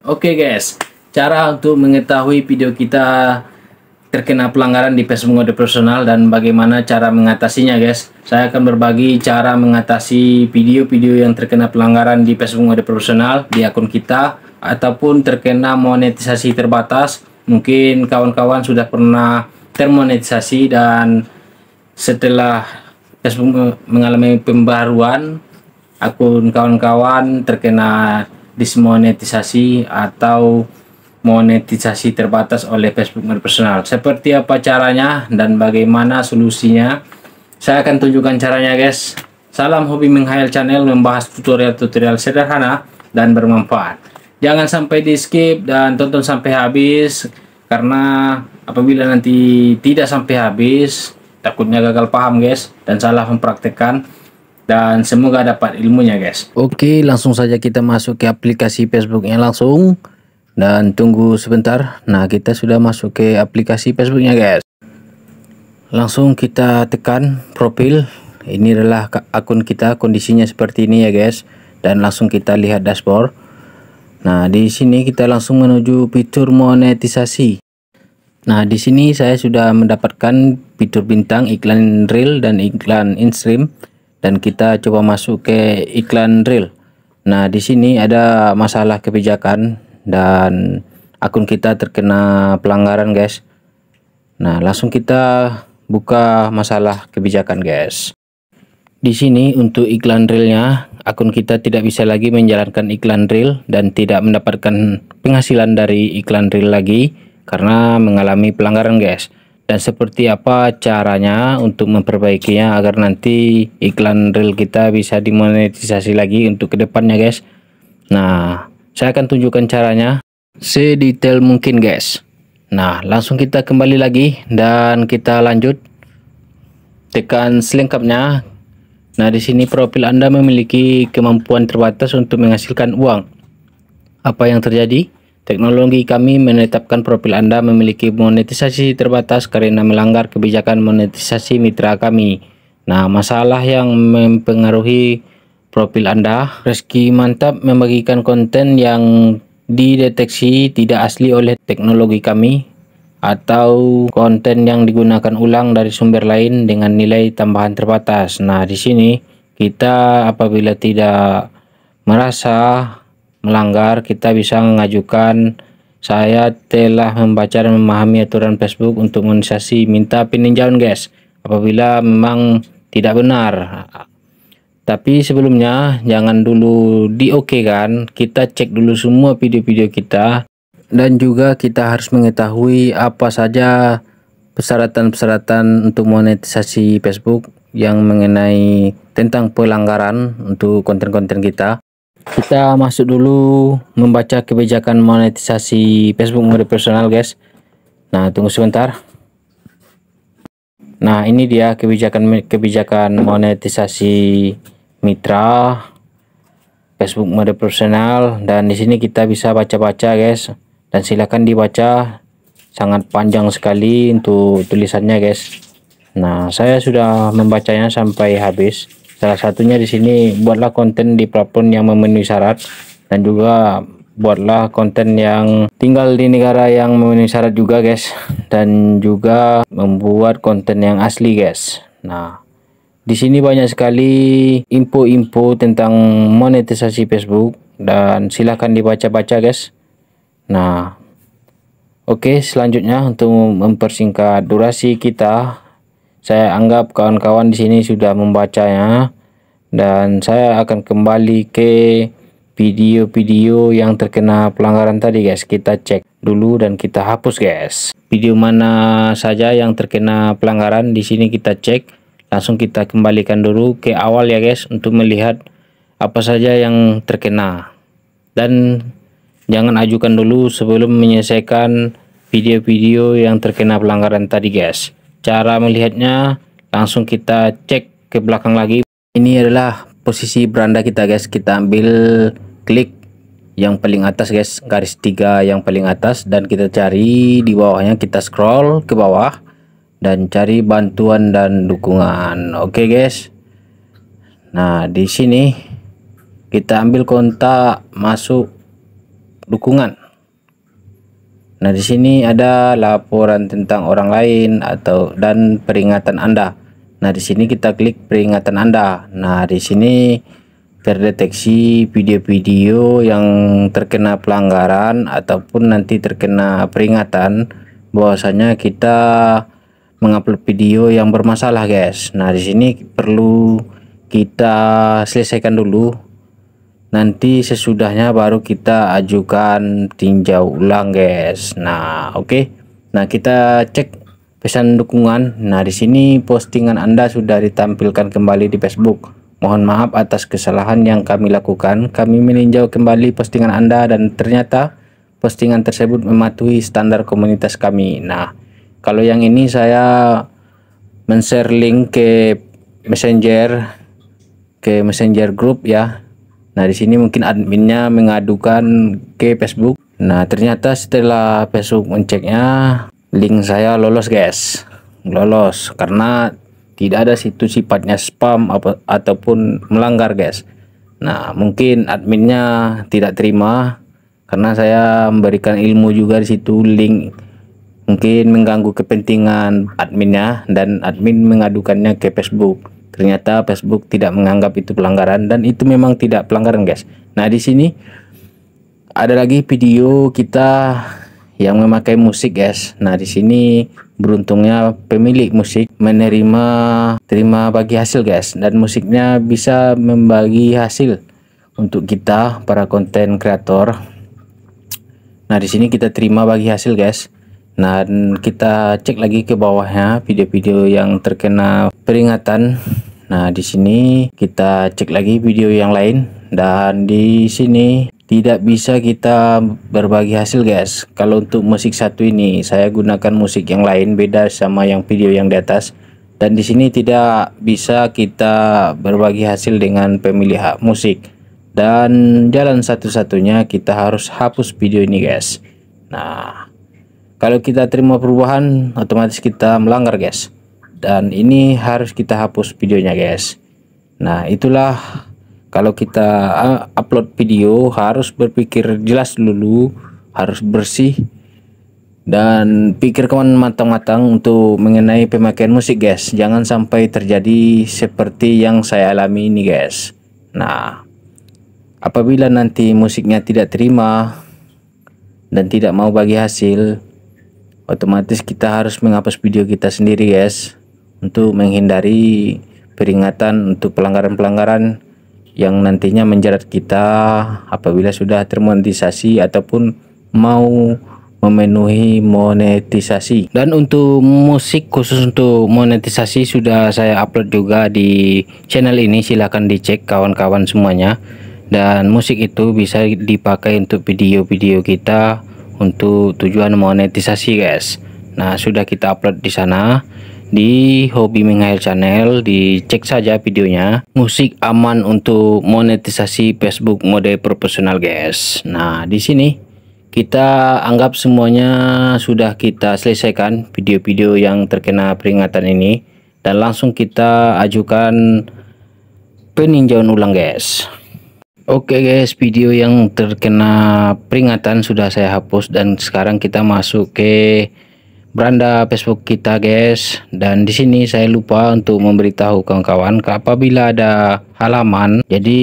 Oke guys, cara untuk mengetahui video kita terkena pelanggaran di Facebook mode personal dan bagaimana cara mengatasinya guys. Saya akan berbagi cara mengatasi video-video yang terkena pelanggaran di Facebook mode personal di akun kita ataupun terkena monetisasi terbatas. Mungkin kawan-kawan sudah pernah termonetisasi dan setelah Facebook mengalami pembaruan, akun kawan-kawan terkena dismonetisasi atau monetisasi terbatas oleh Facebook personal. Seperti apa caranya dan bagaimana solusinya, saya akan tunjukkan caranya guys. Salam hobi menghayal channel, membahas tutorial-tutorial sederhana dan bermanfaat. Jangan sampai di skip dan tonton sampai habis, karena apabila nanti tidak sampai habis takutnya gagal paham guys dan salah mempraktekkan. Dan semoga dapat ilmunya guys. Oke, langsung saja kita masuk ke aplikasi Facebooknya langsung. Dan tunggu sebentar. Nah, kita sudah masuk ke aplikasi Facebooknya guys. Langsung kita tekan profil. Ini adalah akun kita, kondisinya seperti ini ya guys. Dan langsung kita lihat dashboard. Nah, di sini kita langsung menuju fitur monetisasi. Nah, di sini saya sudah mendapatkan fitur bintang, iklan reel dan iklan in-stream. Dan kita coba masuk ke iklan reel. Nah, di sini ada masalah kebijakan dan akun kita terkena pelanggaran guys. Nah, langsung kita buka masalah kebijakan guys. Di sini untuk iklan reelnya, akun kita tidak bisa lagi menjalankan iklan reel dan tidak mendapatkan penghasilan dari iklan reel lagi karena mengalami pelanggaran guys. Dan seperti apa caranya untuk memperbaikinya agar nanti iklan reel kita bisa dimonetisasi lagi untuk kedepannya guys. Nah, saya akan tunjukkan caranya sedetail mungkin guys. Nah, langsung kita kembali lagi dan kita lanjut tekan selengkapnya. Nah, di sini profil Anda memiliki kemampuan terbatas untuk menghasilkan uang. Apa yang terjadi? Teknologi kami menetapkan profil Anda memiliki monetisasi terbatas karena melanggar kebijakan monetisasi mitra kami. Nah, masalah yang mempengaruhi profil Anda. Reski mantap membagikan konten yang dideteksi tidak asli oleh teknologi kami atau konten yang digunakan ulang dari sumber lain dengan nilai tambahan terbatas. Nah, di sini kita apabila tidak merasa melanggar, kita bisa mengajukan saya telah membaca dan memahami aturan Facebook untuk monetisasi, minta peninjauan guys apabila memang tidak benar. Tapi sebelumnya jangan dulu di oke kan, kita cek dulu semua video-video kita dan juga kita harus mengetahui apa saja persyaratan-persyaratan untuk monetisasi Facebook yang mengenai tentang pelanggaran untuk konten-konten kita. Kita masuk dulu membaca kebijakan monetisasi Facebook mode personal guys. Nah, tunggu sebentar. Nah, ini dia kebijakan monetisasi mitra Facebook mode personal, dan di sini kita bisa baca-baca guys. Dan silakan dibaca, sangat panjang sekali untuk tulisannya guys. Nah, saya sudah membacanya sampai habis. Salah satunya di sini, buatlah konten di platform yang memenuhi syarat dan juga buatlah konten yang tinggal di negara yang memenuhi syarat juga guys, dan juga membuat konten yang asli guys. Nah, di sini banyak sekali info-info tentang monetisasi Facebook dan silahkan dibaca-baca guys. Nah, oke, selanjutnya untuk mempersingkat durasi kita, saya anggap kawan-kawan di sini sudah membacanya dan saya akan kembali ke video-video yang terkena pelanggaran tadi guys. Kita cek dulu dan kita hapus guys. Video mana saja yang terkena pelanggaran di sini kita cek. Langsung kita kembalikan dulu ke awal ya guys untuk melihat apa saja yang terkena. Dan jangan ajukan dulu sebelum menyelesaikan video-video yang terkena pelanggaran tadi guys. Cara melihatnya langsung kita cek ke belakang lagi. Ini adalah posisi beranda kita guys. Kita ambil klik yang paling atas guys, garis 3 yang paling atas, dan kita cari di bawahnya, kita scroll ke bawah dan cari bantuan dan dukungan. Oke guys. Nah, di sini kita ambil kontak masuk dukungan. Nah, di sini ada laporan tentang orang lain dan peringatan Anda. Nah, di sini kita klik peringatan Anda. Nah, di sini terdeteksi video-video yang terkena pelanggaran ataupun nanti terkena peringatan bahwasanya kita mengupload video yang bermasalah, guys. Nah, di sini perlu kita selesaikan dulu. Nanti sesudahnya baru kita ajukan tinjau ulang, guys. Nah, oke. Nah, kita cek pesan dukungan. Nah, di sini postingan Anda sudah ditampilkan kembali di Facebook. Mohon maaf atas kesalahan yang kami lakukan. Kami meninjau kembali postingan Anda dan ternyata postingan tersebut mematuhi standar komunitas kami. Nah, kalau yang ini saya men-share link ke Messenger group ya. Nah, di sini mungkin adminnya mengadukan ke Facebook. Nah, ternyata setelah Facebook menceknya, link saya lolos, guys. Lolos karena tidak ada situ sifatnya spam ataupun melanggar, guys. Nah, mungkin adminnya tidak terima karena saya memberikan ilmu juga di situ, link mungkin mengganggu kepentingan adminnya dan admin mengadukannya ke Facebook. Ternyata Facebook tidak menganggap itu pelanggaran dan itu memang tidak pelanggaran, guys. Nah, di sini ada lagi video kita yang memakai musik, guys. Nah, di sini beruntungnya pemilik musik terima bagi hasil, guys, dan musiknya bisa membagi hasil untuk kita para konten kreator. Nah, di sini kita terima bagi hasil, guys. Nah, dan kita cek lagi ke bawahnya video-video yang terkena peringatan. Nah, di sini kita cek lagi video yang lain dan di sini tidak bisa kita berbagi hasil, guys. Kalau untuk musik satu ini saya gunakan musik yang lain beda sama yang video yang di atas, dan di sini tidak bisa kita berbagi hasil dengan pemilik hak musik, dan jalan satu-satunya kita harus hapus video ini, guys. Nah, kalau kita terima perubahan otomatis kita melanggar, guys, dan ini harus kita hapus videonya, guys. Nah, itulah kalau kita upload video harus berpikir jelas dulu, harus bersih dan pikirkan matang-matang untuk mengenai pemakaian musik, guys. Jangan sampai terjadi seperti yang saya alami ini, guys. Nah, apabila nanti musiknya tidak terima dan tidak mau bagi hasil, otomatis kita harus menghapus video kita sendiri, guys, untuk menghindari peringatan untuk pelanggaran-pelanggaran yang nantinya menjerat kita apabila sudah termonetisasi ataupun mau memenuhi monetisasi. Dan untuk musik khusus untuk monetisasi sudah saya upload juga di channel ini, silahkan dicek kawan-kawan semuanya. Dan musik itu bisa dipakai untuk video-video kita untuk tujuan monetisasi, guys. Nah, sudah kita upload di sana di Hobi Menghayal Channel, dicek saja videonya. Musik aman untuk monetisasi Facebook mode profesional, guys. Nah, di sini kita anggap semuanya sudah kita selesaikan video-video yang terkena peringatan ini, dan langsung kita ajukan peninjauan ulang, guys. Oke, guys, video yang terkena peringatan sudah saya hapus dan sekarang kita masuk ke beranda Facebook kita, guys. Dan di sini saya lupa untuk memberitahu kawan-kawan apabila ada halaman. Jadi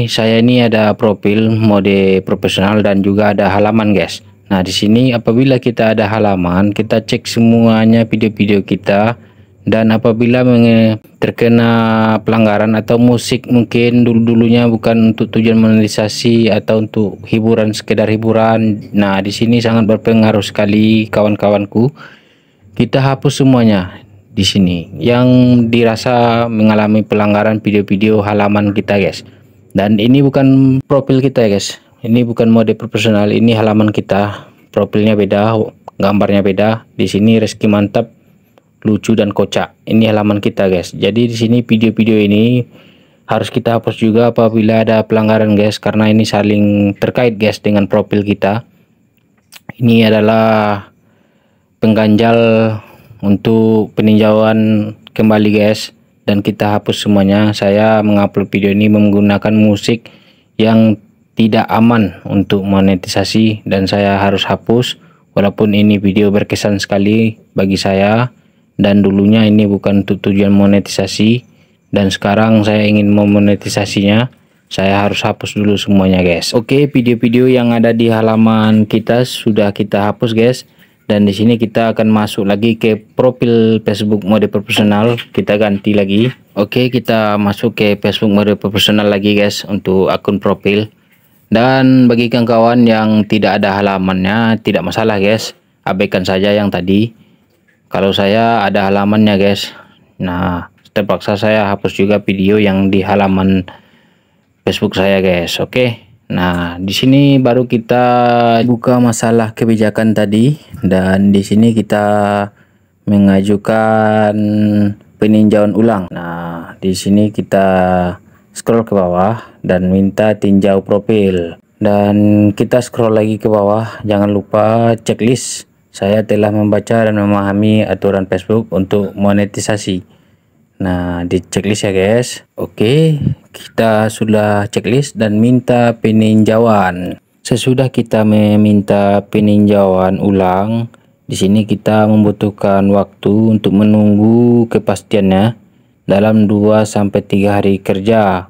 saya ini ada profil mode profesional dan juga ada halaman, guys. Nah, di sini apabila kita ada halaman, kita cek semuanya video-video kita, dan apabila terkena pelanggaran atau musik mungkin dulunya bukan untuk tujuan monetisasi atau untuk hiburan, sekedar hiburan. Nah, di sini sangat berpengaruh sekali kawan-kawanku. Kita hapus semuanya di sini yang dirasa mengalami pelanggaran video-video halaman kita, guys. Dan ini bukan profil kita, guys. Ini bukan mode profesional, ini halaman kita. Profilnya beda, gambarnya beda. Di sini Reski Mantap, lucu dan kocak. Ini halaman kita, guys. Jadi di sini video-video ini harus kita hapus juga apabila ada pelanggaran, guys, karena ini saling terkait, guys, dengan profil kita. Ini adalah pengganjal untuk peninjauan kembali, guys, dan kita hapus semuanya. Saya mengupload video ini menggunakan musik yang tidak aman untuk monetisasi dan saya harus hapus, walaupun ini video berkesan sekali bagi saya dan dulunya ini bukan untuk tujuan monetisasi dan sekarang saya ingin memonetisasinya. Saya harus hapus dulu semuanya guys. Oke, video-video yang ada di halaman kita sudah kita hapus guys. Dan di sini kita akan masuk lagi ke profil Facebook mode profesional. Kita ganti lagi. Oke, kita masuk ke Facebook mode profesional lagi guys untuk akun profil. Dan bagi kawan-kawan yang tidak ada halamannya tidak masalah guys. Abaikan saja yang tadi. Kalau saya ada halamannya guys. Nah, terpaksa saya hapus juga video yang di halaman Facebook saya guys. Oke. Nah, di sini baru kita buka masalah kebijakan tadi dan di sini kita mengajukan peninjauan ulang. Nah, di sini kita scroll ke bawah dan minta tinjau profil. Dan kita scroll lagi ke bawah, jangan lupa checklist. Saya telah membaca dan memahami aturan Facebook untuk monetisasi. Nah, di checklist ya guys. Oke, kita sudah checklist dan minta peninjauan. Sesudah kita meminta peninjauan ulang, di sini kita membutuhkan waktu untuk menunggu kepastiannya dalam 2-3 hari kerja.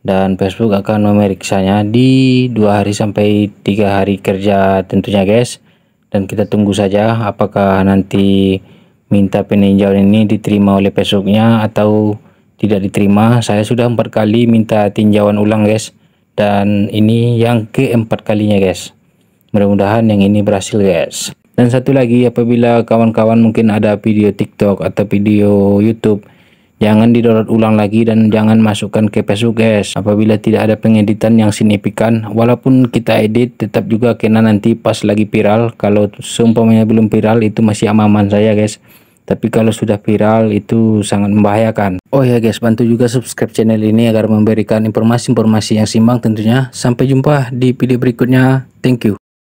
Dan Facebook akan memeriksanya di 2 hari sampai 3 hari kerja tentunya guys. Dan kita tunggu saja apakah nanti minta peninjauan ini diterima oleh Facebooknya atau tidak diterima. Saya sudah 4 kali minta tinjauan ulang guys, dan ini yang keempat kalinya guys. Mudah-mudahan yang ini berhasil guys. Dan satu lagi, apabila kawan-kawan mungkin ada video TikTok atau video YouTube, jangan di-download ulang lagi dan jangan masukkan ke Facebook guys. Apabila tidak ada pengeditan yang signifikan, walaupun kita edit tetap juga kena nanti pas lagi viral. Kalau seumpamanya belum viral itu masih aman-aman saya guys, tapi kalau sudah viral itu sangat membahayakan. Oh ya guys, bantu juga subscribe channel ini agar memberikan informasi-informasi yang seimbang tentunya. Sampai jumpa di video berikutnya. Thank you.